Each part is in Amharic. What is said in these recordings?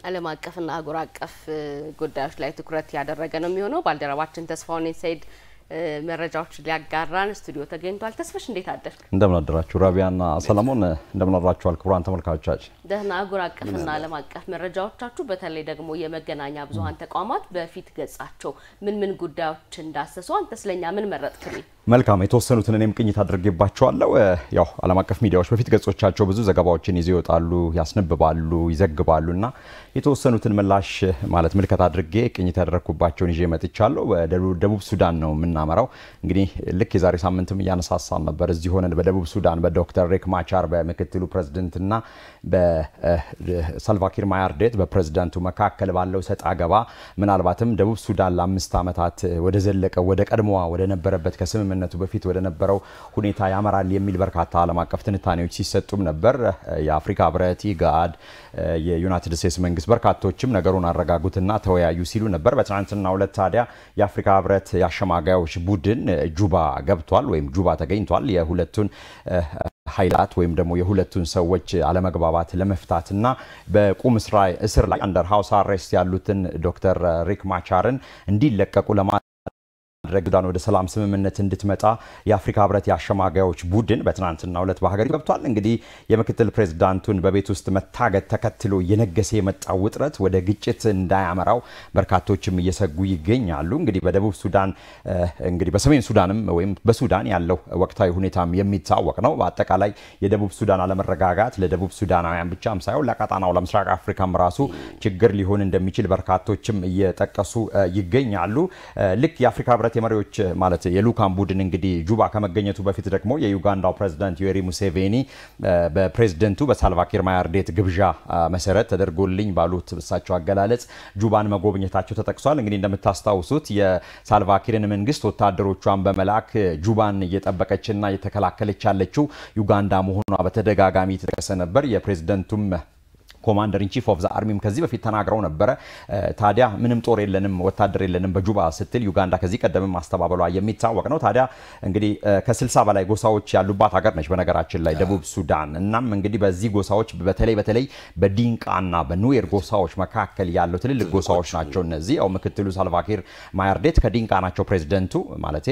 ዓለም አቀፍና አህጉር አቀፍ ጉዳዮች ላይ ትኩረት ያደረገ ነው የሚሆነው። ባልደረባችን ተስፋውን ሰይድ መረጃዎች ሊያጋራን ስቱዲዮ ተገኝቷል። ተስፋሽ እንዴት አደርክ? እንደምን አደራችሁ ራቢያና ሰለሞን፣ እንደምን አደራችኋል ክቡራን ተመልካቾቻችን። ደህና አህጉር አቀፍና ዓለም አቀፍ መረጃዎቻችሁ በተለይ ደግሞ የመገናኛ ብዙሃን ተቋማት በፊት ገጻቸው ምን ጉዳዮች እንዳሰሱ አንተ ስለኛ ምን መረጥክልኝ? መልካም የተወሰኑትን እኔም ቅኝት አድርጌባቸዋለሁ። ያው ዓለም አቀፍ ሚዲያዎች በፊት ገጾቻቸው ብዙ ዘገባዎችን ይዘው ይወጣሉ፣ ያስነብባሉ፣ ይዘግባሉና የተወሰኑትን ምላሽ ማለት ምልከታ አድርጌ ቅኝት ያደረኩባቸውን ይዤ መጥቻለሁ። ደቡብ ሱዳን ነው የምናመራው። እንግዲህ ልክ የዛሬ ሳምንትም ያነሳሳን ነበር እዚህ ሆነን በደቡብ ሱዳን በዶክተር ሪክ ማቻር በምክትሉ ፕሬዝዳንትና በሳልቫኪር ማያርዴት በፕሬዝዳንቱ መካከል ባለው ሰጣ ገባ ምናልባትም ደቡብ ሱዳን ለ5 ዓመታት ወደ ዘለቀው ወደ ቀድሞዋ ወደ ነበረበት ከስምምነቱ በፊት ወደ ነበረው ሁኔታ ያመራል የሚል በርካታ ዓለም አቀፍ ትንታኔዎች ሲሰጡም ነበር። የአፍሪካ ህብረት፣ ኢጋድ፣ የዩናይትድ ስቴትስ መንግስት በርካቶችም ነገሩን አረጋጉትና ተወያዩ ሲሉ ነበር። በትናንትናው ዕለት ታዲያ የአፍሪካ ህብረት ያሸማጋዮች ቡድን ጁባ ገብቷል ወይም ጁባ ተገኝቷል። የሁለቱን ኃይላት ወይም ደግሞ የሁለቱን ሰዎች አለመግባባት ለመፍታትና በቁም እስር ላይ አንደር ሃውስ አሬስት ያሉትን ዶክተር ሪክ ማቻርን እንዲለቀቁ ሱዳን ወደ ሰላም ስምምነት እንድትመጣ የአፍሪካ ህብረት ያሸማጋዮች ቡድን በትናንትናው ዕለት በሀገሪቱ ገብቷል። እንግዲህ የምክትል ፕሬዝዳንቱን በቤት ውስጥ መታገት ተከትሎ የነገሰ የመጣው ውጥረት ወደ ግጭት እንዳያመራው በርካቶችም እየሰጉ ይገኛሉ። እንግዲህ በደቡብ ሱዳን እንግዲህ በሰሜን ሱዳንም ወይም በሱዳን ያለው ወቅታዊ ሁኔታም የሚታወቅ ነው። በአጠቃላይ የደቡብ ሱዳን አለመረጋጋት ለደቡብ ሱዳናውያን ብቻም ሳይሆን ለቀጣናው ለምስራቅ አፍሪካም ራሱ ችግር ሊሆን እንደሚችል በርካቶችም እየጠቀሱ ይገኛሉ። ልክ የአፍሪካ ህብረት የመሪዎች ማለት የሉካን ቡድን እንግዲህ ጁባ ከመገኘቱ በፊት ደግሞ የዩጋንዳው ፕሬዝዳንት ዩዌሪ ሙሴቬኒ በፕሬዝዳንቱ በሳልቫኪር ማያርዴት ግብዣ መሰረት ተደርጎልኝ ባሉት እሳቸው አገላለጽ ጁባን መጎብኘታቸው ተጠቅሷል። እንግዲህ እንደምታስታውሱት የሳልቫኪርን መንግስት ወታደሮቿን በመላክ ጁባን እየጠበቀችና እየተከላከለች ያለችው ዩጋንዳ መሆኗ በተደጋጋሚ ተጠቀሰ ነበር። የፕሬዝዳንቱም ኮማንደር ኢን ቺፍ ኦፍ ዘ አርሚም ከዚህ በፊት ተናግረው ነበር። ታዲያ ምንም ጦር የለንም ወታደር የለንም በጁባ ስትል ዩጋንዳ ከዚህ ቀደም ማስተባበሏ የሚታወቅ ነው። ታዲያ እንግዲህ ከ60 በላይ ጎሳዎች ያሉባት ሀገር ነች በነገራችን ላይ ደቡብ ሱዳን። እናም እንግዲህ በዚህ ጎሳዎች በተለይ በዲንቃና በኑዌር ጎሳዎች መካከል ያለው ትልልቅ ጎሳዎች ናቸው እነዚህ። ያው ምክትሉ ሳልቫኪር ማያርዴት ከዲንቃ ናቸው ፕሬዝዳንቱ ማለቴ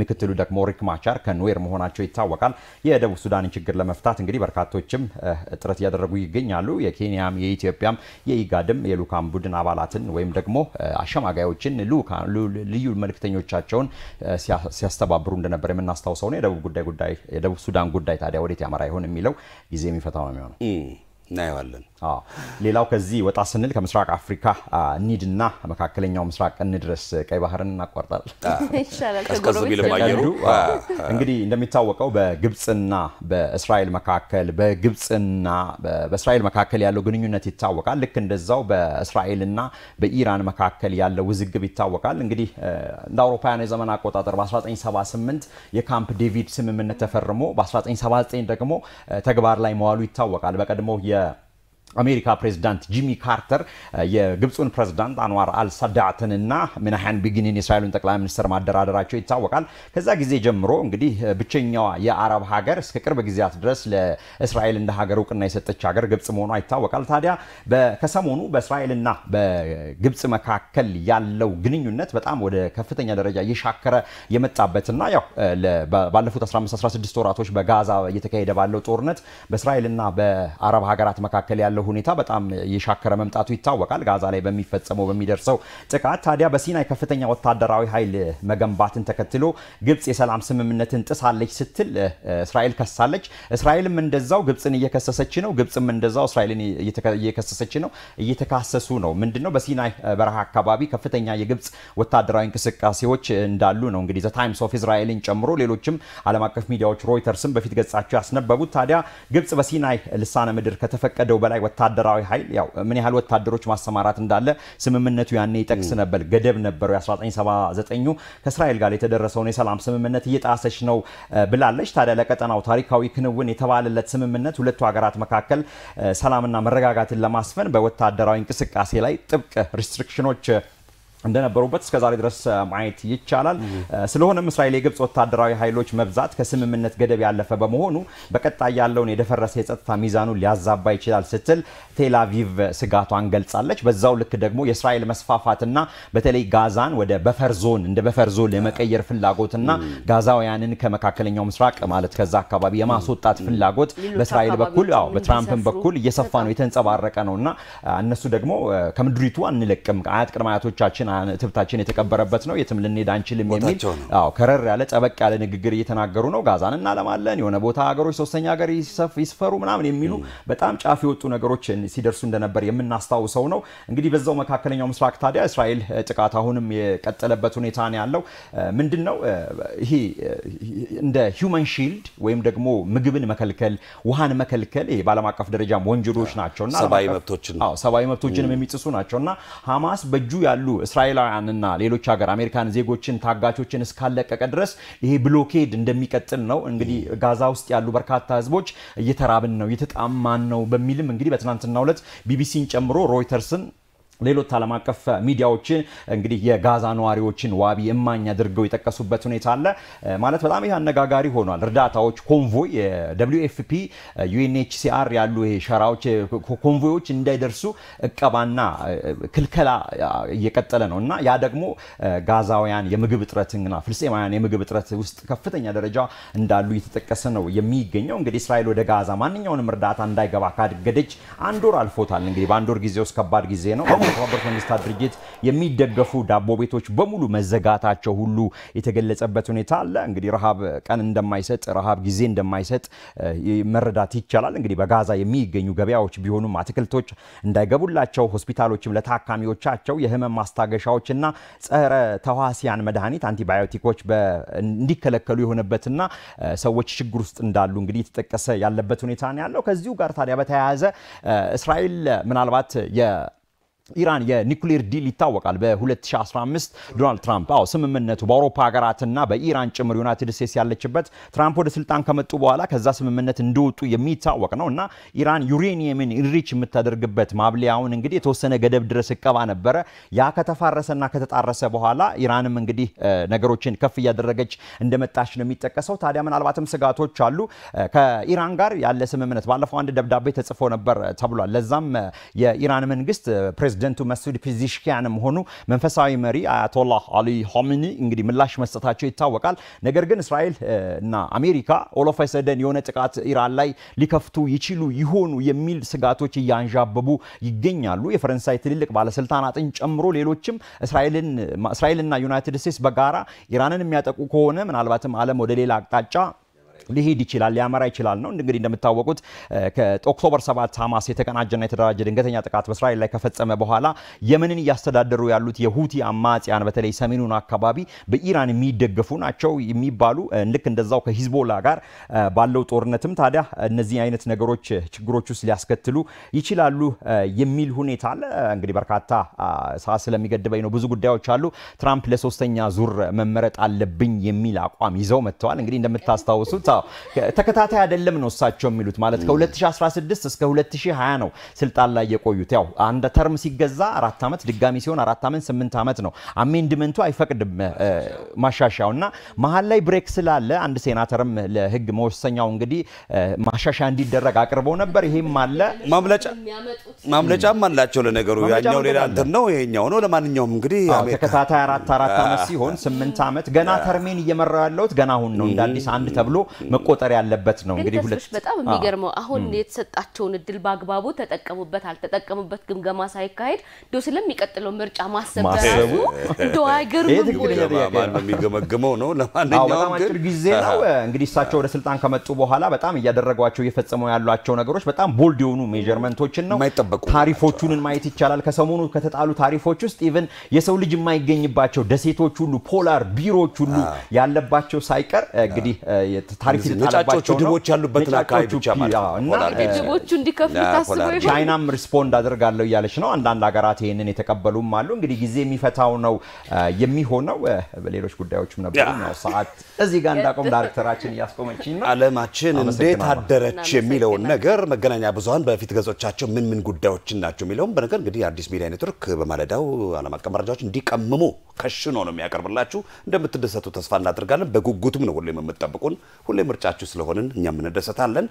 ምክትሉ ደግሞ ሪክ ማቻር ከኑዌር መሆናቸው ይታወቃል። የደቡብ ሱዳንን ችግር ለመፍታት እንግዲህ በርካቶችም ጥረት እያደረጉ ይገኛሉ። የኬንያም የኢትዮጵያም የኢጋድም የሉካን ቡድን አባላትን ወይም ደግሞ አሸማጋዮችን ልዩ መልእክተኞቻቸውን ሲያስተባብሩ እንደነበር የምናስታውሰው ነው። የደቡብ ሱዳን ጉዳይ ታዲያ ወዴት ያመራ ይሆን የሚለው ጊዜ የሚፈታው ነው የሚሆነው። እናየዋለን። ሌላው ከዚህ ወጣ ስንል ከምስራቅ አፍሪካ ኒድና መካከለኛው ምስራቅ እንድረስ ቀይ ባህርን እናቋርጣል ይሻላል። እንግዲህ እንደሚታወቀው በግብጽና በእስራኤል መካከል ያለው ግንኙነት ይታወቃል። ልክ እንደዛው በእስራኤልና በኢራን መካከል ያለው ውዝግብ ይታወቃል። እንግዲህ እንደ አውሮፓውያን የዘመን አቆጣጠር በ1978 የካምፕ ዴቪድ ስምምነት ተፈርሞ በ1979 ደግሞ ተግባር ላይ መዋሉ ይታወቃል። በቀድሞ አሜሪካ ፕሬዝዳንት ጂሚ ካርተር የግብጹን ፕሬዝዳንት አንዋር አልሳዳትንና ምናሃን ቢግኒን የእስራኤሉን ጠቅላይ ሚኒስትር ማደራደራቸው ይታወቃል። ከዛ ጊዜ ጀምሮ እንግዲህ ብቸኛዋ የአረብ ሀገር እስከ ቅርብ ጊዜያት ድረስ ለእስራኤል እንደ ሀገር እውቅና የሰጠች ሀገር ግብጽ መሆኗ ይታወቃል። ታዲያ ከሰሞኑ በእስራኤልና በግብጽ መካከል ያለው ግንኙነት በጣም ወደ ከፍተኛ ደረጃ እየሻከረ የመጣበትና ያው ባለፉት 15-16 ወራቶች በጋዛ እየተካሄደ ባለው ጦርነት በእስራኤልና በአረብ ሀገራት መካከል ያለው ሁኔታ በጣም የሻከረ መምጣቱ ይታወቃል። ጋዛ ላይ በሚደርሰው ጥቃት ታዲያ በሲናይ ከፍተኛ ወታደራዊ ኃይል መገንባትን ተከትሎ ግብጽ የሰላም ስምምነትን ጥሳለች ስትል እስራኤል ከሳለች። እስራኤልም እንደዛው ግብጽን እየከሰሰች ነው። ግብጽም እንደዛው እስራኤልን እየከሰሰች ነው። እየተካሰሱ ነው። ምንድነው በሲናይ በረሃ አካባቢ ከፍተኛ የግብጽ ወታደራዊ እንቅስቃሴዎች እንዳሉ ነው እንግዲህ ዘ ታይምስ ኦፍ እስራኤልን ጨምሮ ሌሎችም ዓለም አቀፍ ሚዲያዎች ሮይተርስም በፊት ገጻቸው ያስነበቡት። ታዲያ ግብጽ በሲናይ ልሳነ ምድር ከተፈቀደው በላይ ወታደራዊ ኃይል ያው ምን ያህል ወታደሮች ማሰማራት እንዳለ ስምምነቱ ያኔ ይጠቅስ ነበር። ገደብ ነበረው። የ1979 ከእስራኤል ጋር የተደረሰው የሰላም ስምምነት እየጣሰች ነው ብላለች። ታዲያ ለቀጠናው ታሪካዊ ክንውን የተባለለት ስምምነት ሁለቱ ሀገራት መካከል ሰላምና መረጋጋትን ለማስፈን በወታደራዊ እንቅስቃሴ ላይ ጥብቅ ሪስትሪክሽኖች እንደነበሩበት እስከዛሬ ድረስ ማየት ይቻላል። ስለሆነም እስራኤል የግብጽ ወታደራዊ ኃይሎች መብዛት ከስምምነት ገደብ ያለፈ በመሆኑ በቀጣይ ያለውን የደፈረሰ የጸጥታ ሚዛኑን ሊያዛባ ይችላል ስትል ቴል አቪቭ ስጋቷን ገልጻለች። በዛው ልክ ደግሞ የእስራኤል መስፋፋትና በተለይ ጋዛን ወደ በፈር ዞን እንደ በፈር ዞን የመቀየር ፍላጎትና ጋዛውያንን ከመካከለኛው ምስራቅ ማለት ከዛ አካባቢ የማስወጣት ፍላጎት በእስራኤል በኩል በትራምፕም በኩል እየሰፋ ነው የተንጸባረቀ ነውና እነሱ ደግሞ ከምድሪቱ አንለቅም አያት ቅድመ አያቶቻችን ትብታችን የተቀበረበት ነው የትም ልንሄድ አንችልም የሚል ከረር ያለ ጠበቅ ያለ ንግግር እየተናገሩ ነው። ጋዛን እናለማለን የሆነ ቦታ ሀገሮች ሶስተኛ ሀገር ይስፈሩ ምናምን የሚሉ በጣም ጫፍ የወጡ ነገሮች ሲደርሱ እንደነበር የምናስታውሰው ነው። እንግዲህ በዛው መካከለኛው ምስራቅ ታዲያ እስራኤል ጥቃት አሁንም የቀጠለበት ሁኔታ ነው ያለው። ምንድነው ይሄ እንደ ሂውመን ሺልድ ወይም ደግሞ ምግብን መከልከል ውሃን መከልከል ይሄ ባለም አቀፍ ደረጃም ወንጀሎች ናቸውና ሰብአዊ መብቶችንም የሚጥሱ ናቸውና ሐማስ በእጁ ያሉ እስራኤላውያንና ሌሎች ሀገር አሜሪካን ዜጎችን ታጋቾችን እስካለቀቀ ድረስ ይሄ ብሎኬድ እንደሚቀጥል ነው። እንግዲህ ጋዛ ውስጥ ያሉ በርካታ ህዝቦች እየተራብን ነው እየተጣማን ነው በሚልም እንግዲህ በትናንትናው ዕለት ቢቢሲን ጨምሮ ሮይተርስን ሌሎች ዓለም አቀፍ ሚዲያዎች እንግዲህ የጋዛ ነዋሪዎችን ዋቢ እማኝ አድርገው የጠቀሱበት ሁኔታ አለ ማለት በጣም ይሄ አነጋጋሪ ሆኗል። እርዳታዎች ኮንቮይ WFP UNHCR ያሉ ይሄ ሸራዎች ኮንቮዮች እንዳይደርሱ እቀባና ክልከላ እየቀጠለ ነውና ያ ደግሞ ጋዛውያን የምግብ እጥረትና ፍልስጤማውያን የምግብ እጥረት ውስጥ ከፍተኛ ደረጃ እንዳሉ እየተጠቀሰ ነው የሚገኘው። እንግዲህ እስራኤል ወደ ጋዛ ማንኛውንም እርዳታ እንዳይገባ ካደገደች አንድ ወር አልፎታል። እንግዲህ በአንድ ወር ጊዜ ውስጥ ከባድ ጊዜ ነው። የተባበሩት መንግስታት ድርጅት የሚደገፉ ዳቦ ቤቶች በሙሉ መዘጋታቸው ሁሉ የተገለጸበት ሁኔታ አለ። እንግዲህ ረሃብ ቀን እንደማይሰጥ ረሃብ ጊዜ እንደማይሰጥ መረዳት ይቻላል። እንግዲህ በጋዛ የሚገኙ ገበያዎች ቢሆኑም አትክልቶች እንዳይገቡላቸው ሆስፒታሎችም ለታካሚዎቻቸው የህመም ማስታገሻዎችና ጸረ ተዋሲያን መድኃኒት አንቲባዮቲኮች እንዲከለከሉ የሆነበትና ሰዎች ችግር ውስጥ እንዳሉ እንግዲህ የተጠቀሰ ያለበት ሁኔታ ነው ያለው። ከዚሁ ጋር ታዲያ በተያያዘ እስራኤል ምናልባት ኢራን የኒኩሌር ዲል ይታወቃል። በ2015 ዶናልድ ትራምፕ ስምምነቱ በአውሮፓ ሀገራትና በኢራን ጭምር ዩናይትድ ስቴትስ ያለችበት ትራምፕ ወደ ስልጣን ከመጡ በኋላ ከዛ ስምምነት እንደወጡ የሚታወቅ ነውና ኢራን ዩሬኒየምን ኢንሪች የምታደርግበት ማብለያውን እንግዲህ የተወሰነ ገደብ ድረስ እቀባ ነበረ። ያ ከተፋረሰና ከተጣረሰ በኋላ ኢራንም እንግዲህ ነገሮችን ከፍ እያደረገች እንደመጣች ነው የሚጠቀሰው። ታዲያ ምናልባትም ስጋቶች አሉ። ከኢራን ጋር ያለ ስምምነት ባለፈው አንድ ደብዳቤ ተጽፎ ነበር ተብሏል። ለዛም የኢራን መንግስት ፕሬዝዳንቱ መስዑድ ፔዜሽኪያንም ሆኑ መንፈሳዊ መሪ አያቶላህ አሊ ኻሜኒ እንግዲህ ምላሽ መስጠታቸው ይታወቃል። ነገር ግን እስራኤል እና አሜሪካ ኦሎፋይሰደን የሆነ ጥቃት ኢራን ላይ ሊከፍቱ ይችሉ ይሆኑ የሚል ስጋቶች እያንዣበቡ ይገኛሉ። የፈረንሳይ ትልልቅ ባለስልጣናትን ጨምሮ ሌሎችም እስራኤልና ዩናይትድ ስቴትስ በጋራ ኢራንን የሚያጠቁ ከሆነ ምናልባትም ዓለም ወደ ሌላ አቅጣጫ ሊሄድ ይችላል ሊያመራ ይችላል ነው። እንግዲህ እንደምታወቁት ከኦክቶበር 7 ሐማስ የተቀናጀና የተደራጀ ድንገተኛ ጥቃት በእስራኤል ላይ ከፈጸመ በኋላ የመንን እያስተዳደሩ ያሉት የሁቲ አማጽያን በተለይ ሰሜኑን አካባቢ በኢራን የሚደገፉ ናቸው የሚባሉ ልክ እንደዛው ከሂዝቦላ ጋር ባለው ጦርነትም ታዲያ እነዚህ አይነት ነገሮች ችግሮች ውስጥ ሊያስከትሉ ይችላሉ የሚል ሁኔታ አለ። እንግዲህ በርካታ ሰዓት ስለሚገድበኝ ነው ብዙ ጉዳዮች አሉ። ትራምፕ ለሶስተኛ ዙር መመረጥ አለብኝ የሚል አቋም ይዘው መጥተዋል። እንግዲህ እንደምታስታውሱት ተከታታይ አይደለም ነው እሳቸው የሚሉት ማለት ከ2016 እስከ 2020 ነው ስልጣን ላይ የቆዩት። ያው አንድ ተርም ሲገዛ 4 አመት ድጋሚ ሲሆን 4 አመት 8 አመት ነው። አሜንድመንቱ አይፈቅድም ማሻሻያውና መሃል ላይ ብሬክ ስላለ አንድ ሴናተርም ለህግ መወሰኛው እንግዲህ ማሻሻያ እንዲደረግ አቅርበው ነበር። ይሄም አለ ማምለጫም አላቸው ለነገሩ ያኛው ሌላ እንትን ነው ይሄኛው ነው። ለማንኛውም እንግዲህ ተከታታይ 4 አመት ሲሆን 8 አመት ገና ተርሜን እየመራው ያለውት ገና አሁን ነው እንደ አዲስ አንድ ተብሎ መቆጠር ያለበት ነው። እንግዲህ ሁለት በጣም የሚገርመው አሁን የተሰጣቸውን እድል በአግባቡ ተጠቀሙበት አልተጠቀሙበት ግምገማ ሳይካሄድ ዶ ስለሚቀጥለው ምርጫ ማሰብ ዶ አይገርምም ማን የሚገመግመው ነው። ለማንኛውም በጣም አጭር ጊዜ ነው እንግዲህ እሳቸው ወደ ስልጣን ከመጡ በኋላ በጣም እያደረጓቸው እየፈጸመው ያሏቸው ነገሮች በጣም ቦልድ የሆኑ ሜጀርመንቶችን ነው። ታሪፎቹን ማየት ይቻላል። ከሰሞኑ ከተጣሉ ታሪፎች ውስጥ ኢቭን የሰው ልጅ የማይገኝባቸው ደሴቶች ሁሉ ፖላር ቢሮች ሁሉ ያለባቸው ሳይቀር እንግዲህ ታሪፍ የተጣለባቸው ድቦች ያሉበትን አካባቢ ብቻ ማለት ነው። ድቦቹ እንዲከፍሉ ታስቦ ይሆን? ቻይናም ሪስፖንድ አድርጋለሁ እያለች ነው። አንዳንድ ሀገራት ይሄንን የተቀበሉም አሉ። እንግዲህ ጊዜ የሚፈታው ነው የሚሆነው። በሌሎች ጉዳዮችም ነበሩ ነው ሰዓት እዚህ ጋር እንዳቆም ዳይሬክተራችን እያስቆመችኝ ነው። ዓለማችን እንዴት አደረች የሚለውን ነገር መገናኛ ብዙሃን በፊት ገጾቻቸው ምን ጉዳዮችን ናቸው የሚለውን በነገር እንግዲህ አዲስ ሚዲያ ኔትወርክ በማለዳው ዓለም አቀፍ መረጃዎች እንዲቀምሙ ከሽኖ ነው የሚያቀርብላችሁ። እንደምትደሰቱ ተስፋ እናደርጋለን። በጉጉቱም ነው ሁሌም የምትጠብቁን። ሁሌም ምርጫችሁ ስለሆንን እኛም እንደሰታለን።